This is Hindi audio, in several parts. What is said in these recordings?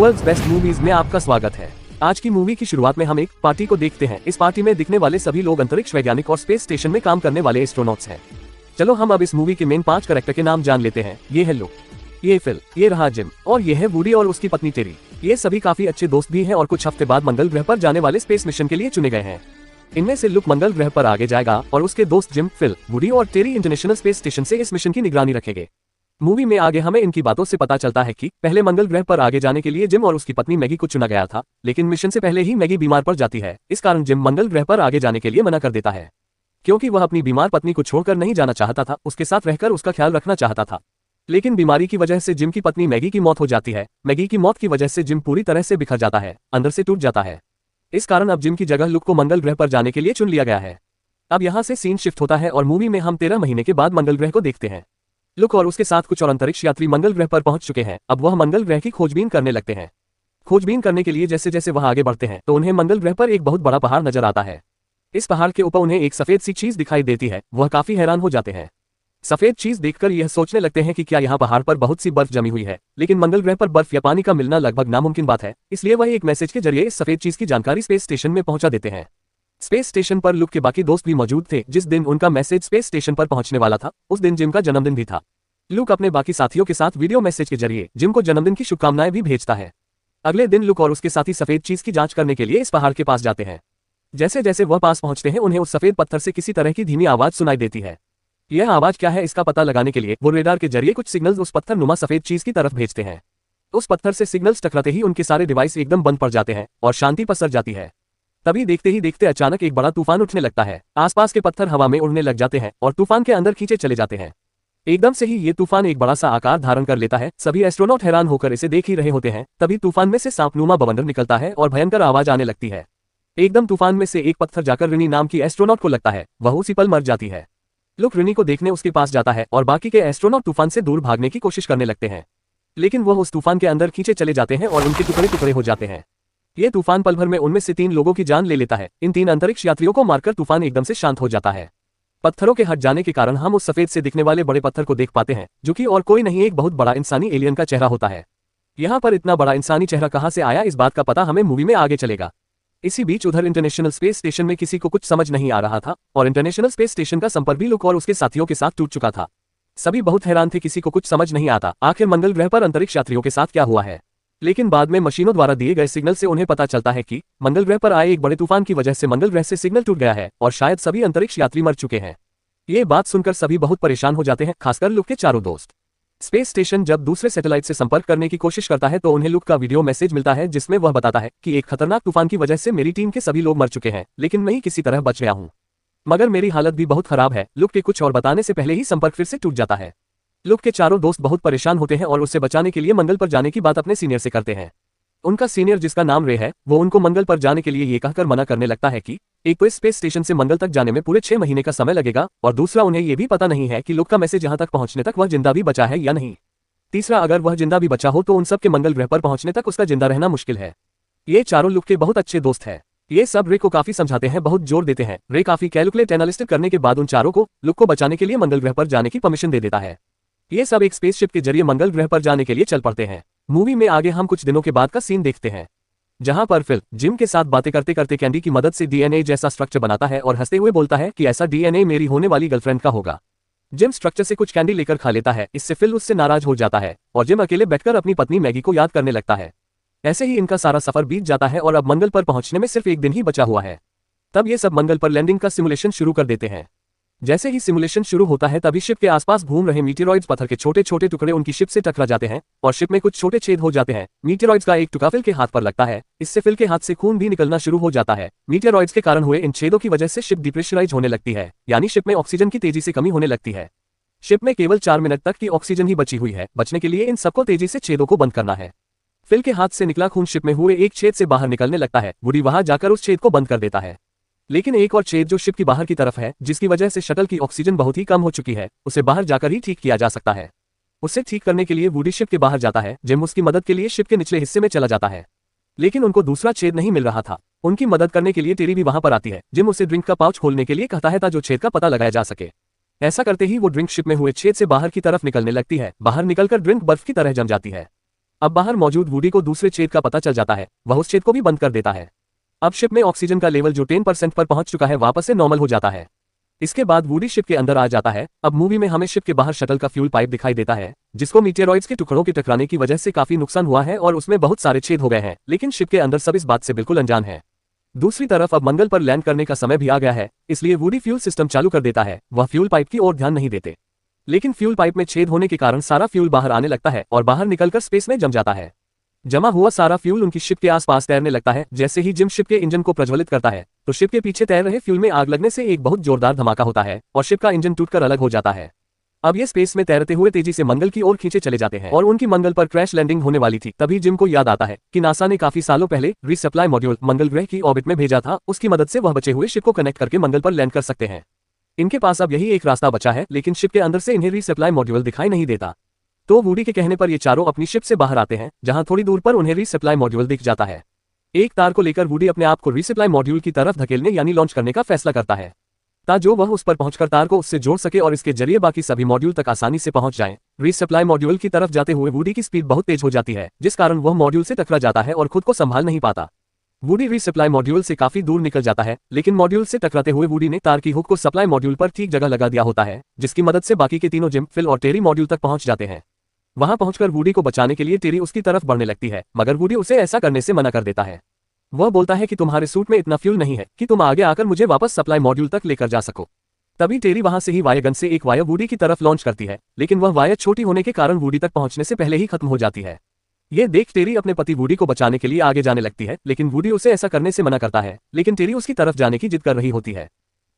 वर्ल्ड्स बेस्ट मूवीज में आपका स्वागत है। आज की मूवी की शुरुआत में हम एक पार्टी को देखते हैं। इस पार्टी में दिखने वाले सभी लोग अंतरिक्ष वैज्ञानिक और स्पेस स्टेशन में काम करने वाले एस्ट्रोनॉट्स हैं। चलो हम अब इस मूवी के मेन 5 कैरेक्टर के नाम जान लेते हैं। ये है लुक, ये फिल, ये रहा जिम और ये है वूडी और उसकी पत्नी टेरी। ये सभी काफी अच्छे दोस्त भी हैं और कुछ हफ्ते बाद मंगल ग्रह पर जाने वाले स्पेस मिशन के लिए चुने गए हैं। इनमें से लुक मंगल ग्रह पर आगे जाएगा और उसके दोस्त जिम, फिल, वूडी और टेरी इंटरनेशनल स्पेस स्टेशन से इस मिशन की निगरानी रखेंगे। मूवी में आगे हमें इनकी बातों से पता चलता है कि पहले मंगल ग्रह पर आगे जाने के लिए जिम और उसकी पत्नी मैगी को चुना गया था, लेकिन मिशन से पहले ही मैगी बीमार पड़ जाती है। इस कारण जिम मंगल ग्रह पर आगे जाने के लिए मना कर देता है, क्योंकि वह अपनी बीमार पत्नी को छोड़कर नहीं जाना चाहता था, उसके साथ रहकर उसका ख्याल रखना चाहता था। लेकिन बीमारी की वजह से जिम की पत्नी मैगी की मौत हो जाती है। मैगी की मौत की वजह से जिम पूरी तरह से बिखर जाता है, अंदर से टूट जाता है। इस कारण अब जिम की जगह लुक को मंगल ग्रह पर जाने के लिए चुन लिया गया है। अब यहाँ से सीन शिफ्ट होता है और मूवी में हम 13 महीने के बाद मंगल ग्रह को देखते हैं। लुक और उसके साथ कुछ और अंतरिक्ष यात्री मंगल ग्रह पर पहुंच चुके हैं। अब वह मंगल ग्रह की खोजबीन करने लगते हैं। खोजबीन करने के लिए जैसे जैसे वह आगे बढ़ते हैं तो उन्हें मंगल ग्रह पर एक बहुत बड़ा पहाड़ नजर आता है। इस पहाड़ के ऊपर उन्हें एक सफेद सी चीज दिखाई देती है। वह काफी हैरान हो जाते हैं। सफेद चीज देखकर यह सोचने लगते हैं कि क्या यहाँ पहाड़ पर बहुत सी बर्फ जमी हुई है, लेकिन मंगल ग्रह पर बर्फ या पानी का मिलना लगभग नामुमकिन बात है। इसलिए वह एक मैसेज के जरिए इस सफेद चीज की जानकारी स्पेस स्टेशन में पहुंचा देते हैं। स्पेस स्टेशन पर लुक के बाकी दोस्त भी मौजूद थे। जिस दिन उनका मैसेज स्पेस स्टेशन पर पहुंचने वाला था उस दिन जिम का जन्मदिन भी था। लुक अपने बाकी साथियों के साथ वीडियो मैसेज के जरिए जिम को जन्मदिन की शुभकामनाएं भी भेजता है। अगले दिन लुक और उसके साथी सफेद चीज की जांच करने के लिए इस पहाड़ के पास जाते हैं। जैसे जैसे वह पास पहुंचते हैं उन्हें उस सफेद पत्थर से किसी तरह की धीमी आवाज सुनाई देती है। यह आवाज क्या है इसका पता लगाने के लिए वो रेडार के जरिए कुछ सिग्नल्स उस पत्थर नुमा सफेद चीज की तरफ भेजते हैं। उस पत्थर से सिग्नल्स टकराते ही उनके सारे डिवाइस एकदम बंद पड़ जाते हैं और शांति पसर जाती है। तभी देखते ही देखते अचानक एक बड़ा तूफान उठने लगता है। आसपास के पत्थर हवा में उड़ने लग जाते हैं और तूफान के अंदर खींचे चले जाते हैं। एकदम से ही ये तूफान एक बड़ा सा आकार धारण कर लेता है। सभी एस्ट्रोनॉट हैरान होकर इसे देख ही रहे होते हैं। तभी तूफान में से सांपनुमा बवंडर निकलता है और भयंकर आवाज आने लगती है। एकदम तूफान में से एक पत्थर जाकर रिनी नाम की एस्ट्रोनॉट को लगता है। वह उसी पल मर जाती है। लुक रिनी को देखने उसके पास जाता है और बाकी के एस्ट्रोनॉट तूफान से दूर भागने की कोशिश करने लगते हैं, लेकिन वह उस तूफान के अंदर खींचे चले जाते हैं और उनके टुकड़े टुकड़े हो जाते हैं। ये तूफान पल भर में उनमें से 3 लोगों की जान ले लेता है। इन 3 अंतरिक्ष यात्रियों को मारकर तूफान एकदम से शांत हो जाता है। पत्थरों के हट जाने के कारण हम उस सफेद से दिखने वाले बड़े पत्थर को देख पाते हैं, जो कि और कोई नहीं एक बहुत बड़ा इंसानी एलियन का चेहरा होता है। यहाँ पर इतना बड़ा इंसानी चेहरा कहाँ से आया इस बात का पता हमें मूवी में आगे चलेगा। इसी बीच उधर इंटरनेशनल स्पेस स्टेशन में किसी को कुछ समझ नहीं आ रहा था और इंटरनेशनल स्पेस स्टेशन का संपर्क भी लुक और उसके साथियों के साथ टूट चुका था। सभी बहुत हैरान थे, किसी को कुछ समझ नहीं आता आखिर मंगल ग्रह पर अंतरिक्ष यात्रियों के साथ क्या हुआ है। लेकिन बाद में मशीनों द्वारा दिए गए सिग्नल से उन्हें पता चलता है कि मंगल ग्रह पर आए एक बड़े तूफान की वजह से मंगल ग्रह से सिग्नल टूट गया है और शायद सभी अंतरिक्ष यात्री मर चुके हैं। ये बात सुनकर सभी बहुत परेशान हो जाते हैं, खासकर लुक के चारों दोस्त। स्पेस स्टेशन जब दूसरे सैटेलाइट से संपर्क करने की कोशिश करता है तो उन्हें लुक का वीडियो मैसेज मिलता है, जिसमें वह बताता है कि एक खतरनाक तूफान की वजह से मेरी टीम के सभी लोग मर चुके हैं, लेकिन मैं ही किसी तरह बच गया हूं। मगर मेरी हालत भी बहुत खराब है। लुक के कुछ और बताने से पहले ही संपर्क फिर से टूट जाता है। लुक के चारों दोस्त बहुत परेशान होते हैं और उससे बचाने के लिए मंगल पर जाने की बात अपने सीनियर से करते हैं। उनका सीनियर, जिसका नाम रे है, वो उनको मंगल पर जाने के लिए ये कहकर मना करने लगता है कि एक तो इस स्पेस स्टेशन से मंगल तक जाने में पूरे 6 महीने का समय लगेगा और दूसरा उन्हें ये भी पता नहीं है कि लुक का मैसेज यहाँ तक पहुंचने तक वह जिंदा भी बचा है या नहीं। तीसरा, अगर वह जिंदा भी बचा हो तो उन सब के मंगल ग्रह पर पहुंचने तक उसका जिंदा रहना मुश्किल है। ये चारों लुक के बहुत अच्छे दोस्त हैं। ये सब रे को काफी समझाते हैं, बहुत जोर देते हैं। रे काफी कैलकुलेट एनालिसिस करने के बाद उन चारों को लुक को बचाने के लिए मंगल ग्रह पर जाने की परमिशन दे देता है। ये सब एक स्पेसशिप के जरिए मंगल ग्रह पर जाने के लिए चल पड़ते हैं। मूवी में आगे हम कुछ दिनों के बाद का सीन देखते हैं, जहां पर फिल जिम के साथ बातें करते करते कैंडी की मदद से डीएनए जैसा स्ट्रक्चर बनाता है और हंसते हुए बोलता है कि ऐसा डीएनए मेरी होने वाली गर्लफ्रेंड का होगा। जिम स्ट्रक्चर से कुछ कैंडी लेकर खा लेता है। इससे फिल उससे नाराज हो जाता है और जिम अकेले बैठकर अपनी पत्नी मैगी को याद करने लगता है। ऐसे ही इनका सारा सफर बीत जाता है और अब मंगल पर पहुंचने में सिर्फ एक दिन ही बचा हुआ है। तब ये सब मंगल पर लैंडिंग का सिमुलेशन शुरू कर देते हैं। जैसे ही सिमुलेशन शुरू होता है तभी शिप के आसपास घूम रहे मीटेरॉइड्स पत्थर के छोटे छोटे टुकड़े उनकी शिप से टकरा जाते हैं और शिप में कुछ छोटे छेद हो जाते हैं। मीटेरॉइड्स का एक टुकड़ा फिल के हाथ पर लगता है। इससे फिल के हाथ से खून भी निकलना शुरू हो जाता है। मीटेरॉइड्स के कारण हुए इन छेदों की वजह से शिप डिप्रेशराइज होने लगती है, यानी शिप में ऑक्सीजन की तेजी से कमी होने लगती है। शिप में केवल 4 मिनट तक की ऑक्सीजन ही बची हुई है। बचने के लिए इन सबको तेजी से छेदों को बंद करना है। फिल के हाथ से निकला खून शिप में हुए एक छेद से बाहर निकलने लगता है। वुडी वहां जाकर उस छेद को बंद कर देता है, लेकिन एक और छेद जो शिप की बाहर की तरफ है, जिसकी वजह से शटल की ऑक्सीजन बहुत ही कम हो चुकी है, उसे बाहर जाकर ही ठीक किया जा सकता है। उसे ठीक करने के लिए वुडी शिप के बाहर जाता है। जिम उसकी मदद के लिए शिप के निचले हिस्से में चला जाता है, लेकिन उनको दूसरा छेद नहीं मिल रहा था। उनकी मदद करने के लिए टेरी भी वहां पर आती है। जिम उसे ड्रिंक का पाउच खोलने के लिए कहता है ताकि छेद का पता लगाया जा सके। ऐसा करते ही वो ड्रिंक शिप में हुए छेद से बाहर की तरफ निकलने लगती है। बाहर निकलकर ड्रिंक बर्फ की तरह जम जाती है। अब बाहर मौजूद वुडी को दूसरे छेद का पता चल जाता है, वह उस छेद को भी बंद कर देता है। अब शिप में ऑक्सीजन का लेवल जो 10% पर पहुंच चुका है वापस से नॉर्मल हो जाता है। इसके बाद वुडी शिप के अंदर आ जाता है। अब मूवी में हमें शिप के बाहर शटल का फ्यूल पाइप दिखाई देता है, जिसको मीटेरॉइड्स के टुकड़ों के टकराने की वजह से काफी नुकसान हुआ है और उसमें बहुत सारे छेद हो गए हैं, लेकिन शिप के अंदर सब इस बात से बिल्कुल अनजान है। दूसरी तरफ अब मंगल पर लैंड करने का समय भी आ गया है, इसलिए वुडी फ्यूल सिस्टम चालू कर देता है। वह फ्यूल पाइप की ओर ध्यान नहीं देते, लेकिन फ्यूल पाइप में छेद होने के कारण सारा फ्यूल बाहर आने लगता है और बाहर निकलकर स्पेस में जम जाता है। जमा हुआ सारा फ्यूल उनकी शिप के आसपास तैरने लगता है। जैसे ही जिम शिप के इंजन को प्रज्वलित करता है तो शिप के पीछे तैर रहे फ्यूल में आग लगने से एक बहुत जोरदार धमाका होता है और शिप का इंजन टूटकर अलग हो जाता है। अब ये स्पेस में तैरते हुए तेजी से मंगल की ओर खींचे चले जाते हैं और उनकी मंगल पर क्रैश लैंडिंग होने वाली थी। तभी जिम को याद आता है कि नासा ने काफी सालों पहले रीसप्लाई मॉड्यूल मंगल ग्रह की ऑर्बिट में भेजा था, उसकी मदद से वह बचे हुए शिप को कनेक्ट करके मंगल पर लैंड कर सकते हैं। इनके पास अब यही एक रास्ता बचा है, लेकिन शिप के अंदर से इन्हें रीसप्लाई मॉड्यूल दिखाई नहीं देता। तो वुडी के कहने पर ये चारों अपनी शिप से बाहर आते हैं, जहां थोड़ी दूर पर उन्हें रीसप्लाई मॉड्यूल दिख जाता है। एक तार को लेकर वुडी अपने आप को रीसप्लाई मॉड्यूल की तरफ धकेलने यानी लॉन्च करने का फैसला करता है, ताकि वह उस पर पहुंचकर तार को उससे जोड़ सके और इसके जरिए बाकी सभी मॉड्यूल तक आसानी से पहुंच जाएं। रीसप्लाई मॉड्यूल की तरफ जाते हुए वुडी की स्पीड बहुत तेज हो जाती है, जिस कारण वह मॉड्यूल से टकरा जाता है और खुद को संभाल नहीं पाता। वुडी रीसप्लाई मॉड्यूल से काफी दूर निकल जाता है, लेकिन मॉड्यूल से टकराते हुए वुडी ने तार की हुक को सप्लाई मॉड्यूल पर ठीक जगह लगा दिया होता है, जिसकी मदद से बाकी के तीनों जिम, फिल और टेरी मॉड्यूल तक पहुंच जाते हैं। वहां पहुंचकर वुडी को बचाने के लिए टेरी उसकी तरफ बढ़ने लगती है, मगर वुडी उसे ऐसा करने से मना कर देता है। वह बोलता है कि तुम्हारे सूट में इतना फ्यूल नहीं है कि तुम आगे आकर मुझे वापस सप्लाई मॉड्यूल तक लेकर जा सको। तभी टेरी वहां से ही वायर गन से एक वायर वुडी की तरफ लॉन्च करती है, लेकिन वह वायर छोटी होने के कारण वुडी तक पहुंचने से पहले ही खत्म हो जाती है। ये देख टेरी अपने पति वुडी को बचाने के लिए आगे जाने लगती है, लेकिन वुडी उसे ऐसा करने से मना करता है, लेकिन टेरी उसकी तरफ जाने की जिद कर रही होती है।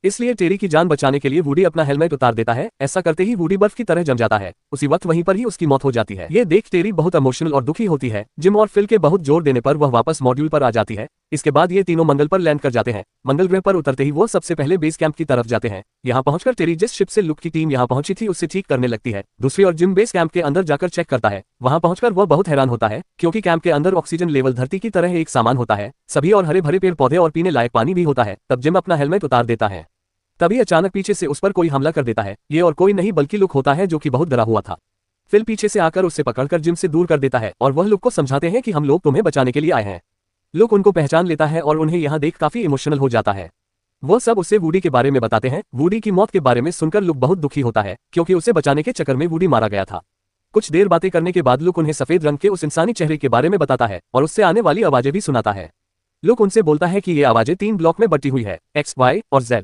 इसलिए टेरी की जान बचाने के लिए वुडी अपना हेलमेट उतार देता है। ऐसा करते ही वुडी बर्फ की तरह जम जाता है। उसी वक्त वहीं पर ही उसकी मौत हो जाती है। ये देख टेरी बहुत इमोशनल और दुखी होती है। जिम और फिल के बहुत जोर देने पर वह वापस मॉड्यूल पर आ जाती है। इसके बाद ये तीनों मंगल पर लैंड कर जाते हैं। मंगल ग्रह पर उतरते ही वो सबसे पहले बेस कैंप की तरफ जाते हैं। यहाँ पहुंचकर टेरी जिस शिप से लुक की टीम यहाँ पहुंची थी उससे ठीक करने लगती है। दूसरी ओर जिम बेस कैंप के अंदर जाकर चेक करता है। वहां पहुंचकर वह बहुत हैरान होता है, क्योंकि कैंप के अंदर ऑक्सीजन लेवल धरती की तरह एक सामान होता है, सभी और हरे भरे पेड़ पौधे और पीने लायक पानी भी होता है। तब जिम अपना हेलमेट उतार देता है। तभी अचानक पीछे से उस पर कोई हमला कर देता है। ये और कोई नहीं बल्कि लुक होता है, जो कि बहुत डरा हुआ था। फिल पीछे से आकर उससे पकड़कर जिम से दूर कर देता है और वह लुक को समझाते हैं कि हम लोग तुम्हें बचाने के लिए आए हैं। लुक उनको पहचान लेता है और उन्हें यहाँ देख काफी इमोशनल हो जाता है। वो सब उसे वुडी के बारे में बताते हैं। वुडी की मौत के बारे में सुनकर लुक बहुत दुखी होता है, क्योंकि उसे बचाने के चक्कर में वुडी मारा गया था। कुछ देर बातें करने के बाद लुक उन्हें सफेद रंग के उस इंसानी चेहरे के बारे में बताता है और उससे आने वाली आवाजें भी सुनाता है। लुक उनसे बोलता है कि ये आवाजें 3 ब्लॉक में बटी हुई है, X, Y और Z।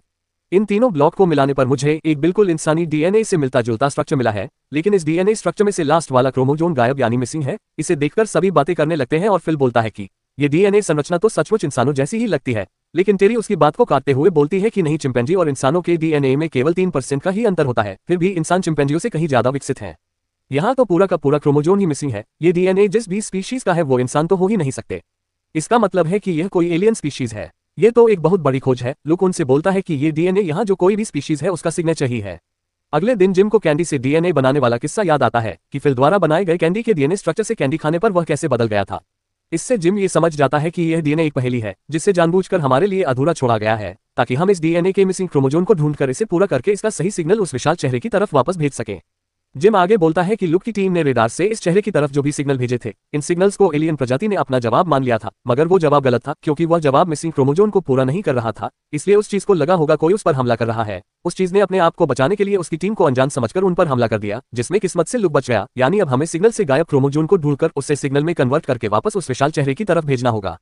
इन तीनों ब्लॉक को मिलाने पर मुझे एक बिल्कुल इंसानी डीएनए से मिलता जुलता स्ट्रक्चर मिला है, लेकिन इस डीएनए स्ट्रक्चर में से लास्ट वाला क्रोमोजोम गायब यानी मिसिंग है। इसे देखकर सभी बातें करने लगते हैं और फिल बोलता है कि ये डीएनए संरचना तो सचमुच इंसानों जैसी ही लगती है, लेकिन टेरी उसकी बात को काटते हुए बोलती है कि नहीं, चिंपैंजी और इंसानों के डीएनए में केवल 3% का ही अंतर होता है, फिर भी इंसान चिंपैंजियों से कहीं ज्यादा विकसित है। यहाँ तो पूरा का पूरा क्रोमोजोम ही मिसिंग है। ये डीएनए जिस भी स्पीशीज का है वो इंसान तो हो ही नहीं सकते। इसका मतलब है कि यह कोई एलियन स्पीशीज है। ये तो एक बहुत बड़ी खोज है। लुक उनसे बोलता है कि ये डीएनए यहाँ जो कोई भी स्पीशीज है उसका सिग्नेचर ही है। अगले दिन जिम को कैंडी से डीएनए बनाने वाला किस्सा याद आता है कि फिल द्वारा बनाए गए कैंडी के डीएनए स्ट्रक्चर से कैंडी खाने पर वह कैसे बदल गया था। इससे जिम ये समझ जाता है कि यह डीएनए एक पहेली है, जिससे जानबूझकर हमारे लिए अधूरा छोड़ा गया है, ताकि हम इस डीएनए के मिसिंग क्रोमोजोम को ढूंढकर इसे पूरा करके इसका सही सिग्नल उस विशाल चेहरे की तरफ वापस भेज सकें। जिम आगे बोलता है कि लुक की टीम ने रेडार से इस चेहरे की तरफ जो भी सिग्नल भेजे थे, इन सिग्नल्स को एलियन प्रजाति ने अपना जवाब मान लिया था, मगर वो जवाब गलत था, क्योंकि वह जवाब मिसिंग क्रोमोजोम को पूरा नहीं कर रहा था। इसलिए उस चीज को लगा होगा कोई उस पर हमला कर रहा है। उस चीज ने अपने आप को बचाने के लिए उसकी टीम को अनजान समझकर उन पर हमला कर दिया, जिसमें किस्मत से लुक बच गया। यानी अब हमें सिग्नल से गायब क्रोमोजोम को ढूंढकर उससे सिग्नल में कन्वर्ट करके वापस उस विशाल चेहरे की तरफ भेजना होगा।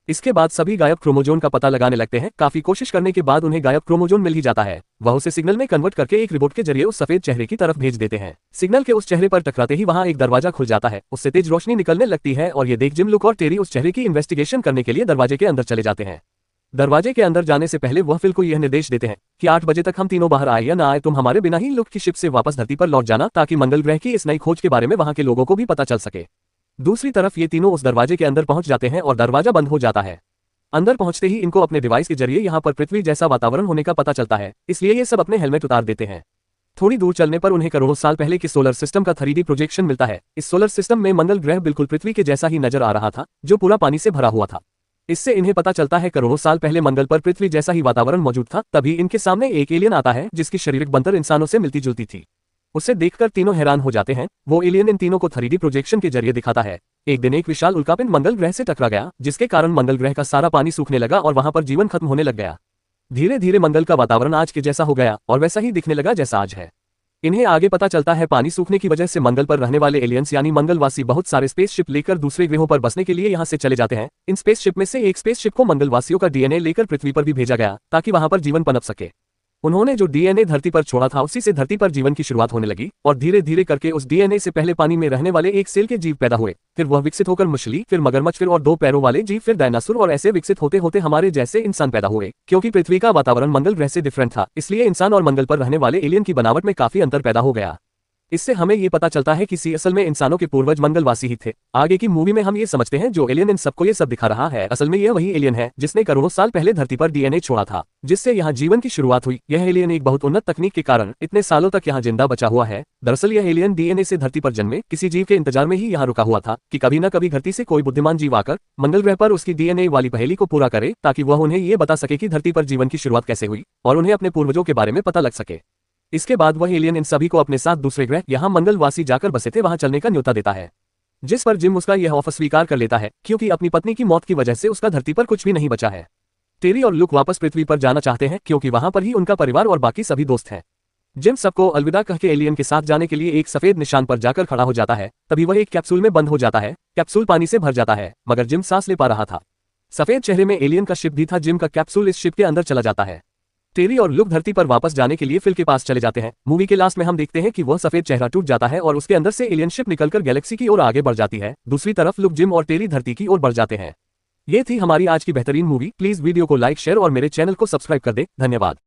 इसके बाद सभी गायब क्रोमोजोम का पता लगाने लगते हैं। काफी कोशिश करने के बाद उन्हें गायब क्रोमोजोम मिल ही जाता है। वह उसे सिग्नल में कन्वर्ट करके एक रिबोट के जरिए उस सफेद चेहरे की तरफ भेज देते हैं। सिग्नल के उस चेहरे पर टकराते ही वहां एक दरवाजा खुल जाता है, उससे तेज रोशनी निकलने लगती है और ये देख जिम, लुक और टेरी उस चेहरे की इन्वेस्टिगेशन करने के लिए दरवाजे के अंदर चले जाते हैं। दरवाजे के अंदर जाने से पहले वह फिल को यह निर्देश देते हैं कि 8 बजे तक हम तीनों बाहर आए या ना आए, तुम हमारे बिना ही लुक की शिप से वापस धरती पर लौट जाना, ताकि मंगल ग्रह की इस नई खोज के बारे में वहां के लोगों को भी पता चल सके। दूसरी तरफ ये तीनों उस दरवाजे के अंदर पहुंच जाते हैं और दरवाजा बंद हो जाता है। अंदर पहुंचते ही इनको अपने डिवाइस के जरिए यहाँ पर पृथ्वी जैसा वातावरण होने का पता चलता है, इसलिए ये सब अपने हेलमेट उतार देते हैं। थोड़ी दूर चलने पर उन्हें करोड़ों साल पहले के सोलर सिस्टम का 3D प्रोजेक्शन मिलता है। इस सोलर सिस्टम में मंगल ग्रह बिल्कुल पृथ्वी के जैसा ही नजर आ रहा था, जो पूरा पानी से भरा हुआ था। इससे इन्हें पता चलता है करोड़ों साल पहले मंगल पर पृथ्वी जैसा ही वातावरण मौजूद था। तभी इनके सामने एक एलियन आता है, जिसकी शारीरिक बनतर इंसानों से मिलती जुलती थी। उसे देखकर तीनों हैरान हो जाते हैं। वो एलियन इन तीनों को 3D प्रोजेक्शन के जरिए दिखाता है। एक दिन एक विशाल उल्कापिंड मंगल ग्रह से टकरा गया, जिसके कारण मंगल ग्रह का सारा पानी सूखने लगा और वहां पर जीवन खत्म होने लग गया। धीरे धीरे मंगल का वातावरण आज के जैसा हो गया और वैसा ही दिखने लगा जैसा आज है। इन्हें आगे पता चलता है पानी सूखने की वजह से मंगल पर रहने वाले एलियंस यानी मंगलवासी बहुत सारे स्पेसशिप लेकर दूसरे ग्रहों पर बसने के लिए यहां से चले जाते हैं। इन स्पेसशिप में से एक स्पेसशिप को मंगलवासियों का डीएनए लेकर पृथ्वी पर भी भेजा गया ताकि वहां पर जीवन पनप सके। उन्होंने जो डीएनए धरती पर छोड़ा था उसी से धरती पर जीवन की शुरुआत होने लगी और धीरे धीरे करके उस डीएनए से पहले पानी में रहने वाले एक सेल के जीव पैदा हुए, फिर वह विकसित होकर मछली, फिर मगरमच्छ, फिर और 2 पैरों वाले जीव, फिर डायनासोर और ऐसे विकसित होते होते हमारे जैसे इंसान पैदा हुए। क्योंकि पृथ्वी का वातावरण मंगल ग्रह से डिफरेंट था, इसलिए इंसान और मंगल पर रहने वाले एलियन की बनावट में काफी अंतर पैदा हो गया। इससे हमें ये पता चलता है कि असल में इंसानों के पूर्वज मंगलवासी ही थे। आगे की मूवी में हम ये समझते हैं जो एलियन इन सबको ये सब दिखा रहा है असल में यह वही एलियन है जिसने करोड़ों साल पहले धरती पर डीएनए छोड़ा था, जिससे यहाँ जीवन की शुरुआत हुई। यह एलियन एक बहुत उन्नत तकनीक के कारण इतने सालों तक यहाँ जिंदा बचा हुआ है। दरअसल यह एलियन डीएनए से धरती पर जन्मे किसी जीव के इंतजार में ही यहाँ रुका हुआ था कि कभी न कभी धरती से कोई बुद्धिमान जीव आकर मंगल ग्रह पर उसकी डीएनए वाली पहेली को पूरा करे, ताकि वह उन्हें ये बता सके कि धरती पर जीवन की शुरुआत कैसे हुई और उन्हें अपने पूर्वजों के बारे में पता लग सके। इसके बाद वह एलियन इन सभी को अपने साथ दूसरे ग्रह यहाँ मंगलवासी जाकर बसे थे वहां चलने का न्योता देता है, जिस पर जिम उसका यह ऑफर स्वीकार कर लेता है क्योंकि अपनी पत्नी की मौत की वजह से उसका धरती पर कुछ भी नहीं बचा है। टेरी और लुक वापस पृथ्वी पर जाना चाहते हैं क्योंकि वहां पर ही उनका परिवार और बाकी सभी दोस्त हैं। जिम सबको अलविदा कह के एलियन के साथ जाने के लिए एक सफेद निशान पर जाकर खड़ा हो जाता है। तभी वह एक कैप्सूल में बंद हो जाता है। कैप्सूल पानी से भर जाता है मगर जिम सांस ले पा रहा था। सफेद चेहरे में एलियन का शिप भी था। जिम का कैप्सूल इस शिप के अंदर चला जाता है। टेरी और लुक धरती पर वापस जाने के लिए फिल के पास चले जाते हैं। मूवी के लास्ट में हम देखते हैं कि वह सफेद चेहरा टूट जाता है और उसके अंदर से एलियन शिप निकलकर गैलेक्सी की ओर आगे बढ़ जाती है। दूसरी तरफ लुक, जिम और टेरी धरती की ओर बढ़ जाते हैं। ये थी हमारी आज की बेहतरीन मूवी। प्लीज वीडियो को लाइक, शेयर और मेरे चैनल को सब्सक्राइब कर दे। धन्यवाद।